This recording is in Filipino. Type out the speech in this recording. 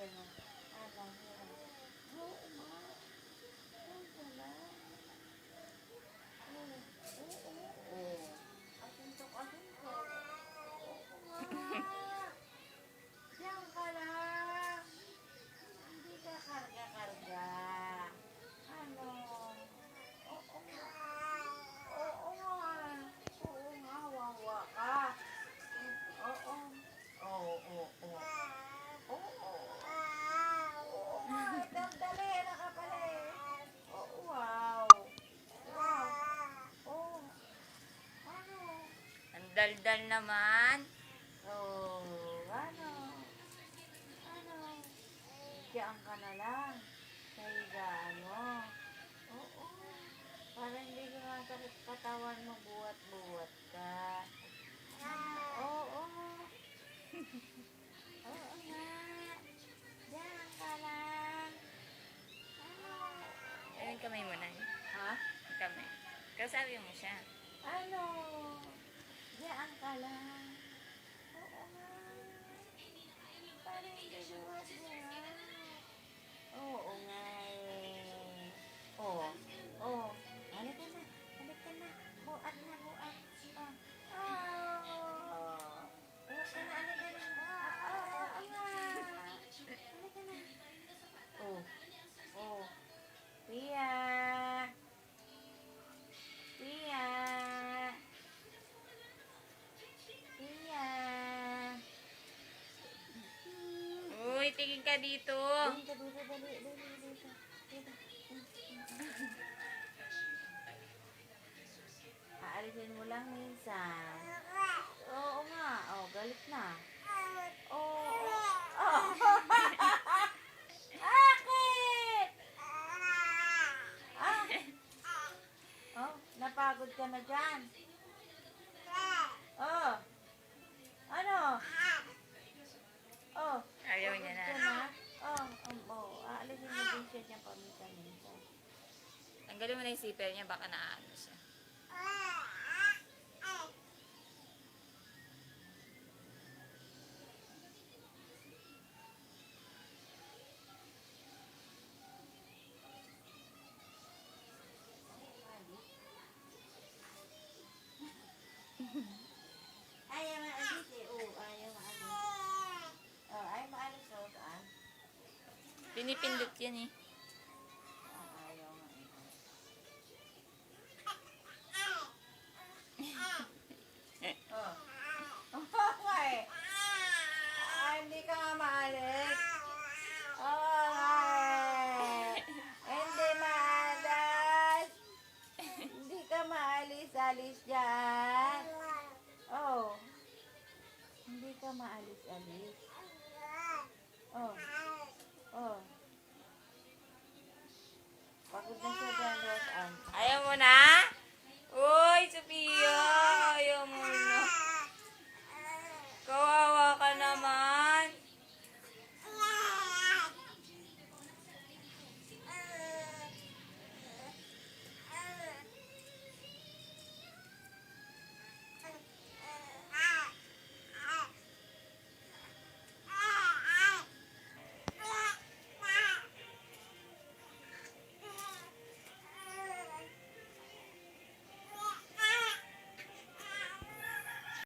Ano? Ano? Oo nga. Yan pala. Oo. Oo. Asuntok. Oo nga. Diyan ka lang. Hindi ka karga-karga. Ano? Oo nga. Oo nga. Oo nga. Wawa ka. Oo. Oo. Oo. Oo. Oo nga. Dali. Nakapala eh. Oh, wow. Wow. Oh. Ano? Ang daldal naman. Oh. Ano? Ano? Diyan ka na lang. Sa higaan mo. Oo. Para hindi sumasakit katawan mo, buwat-buwat ka. Oo. Oo nga. Diyan ka lang. Ano? Ayun, kamay mo na. Ha? Kamay. Kasabi mo siya. Ano? Diyan ka lang. Oo nga. Para hindi buwat-buwat. Oo nga eh. Oh. Oh. Halika na. Halika na. Buat na, buat. Oh. Oh. Halika na, halika na. Oo nga. Halika na. Oh. Oh. Pia. Pia. Pia. Uy, tingin ka dito. Dito, dito, dali, dali, dito. Dito. Aalisin mo lang minsan. Oo nga. Oh, galit na. Oo. Oh. Akit! Ah. Oh, napagod ka na dyan. Oh. Ano? Oh. Ayaw niya na. Pagod ka na? Oh. Aalisin mo din siya dyan paminsan-minsan. Tanggalin mo na yung zipper niya, baka naaano siya. Ayaw maalis eh. Oh, ayaw maalis. Oh, ayaw maalis. Oh, saan? Pinipindot yan eh. Ayaw nga eh. Oh. Okay. Hindi ka nga maalis. Okay. Hindi maalis. Hindi ka maalis-alis dyan. Oh. Hindi ka maalis-alis. Oh. Oh. Pagod na siya dyan, Roseanne. Ayaw mo na?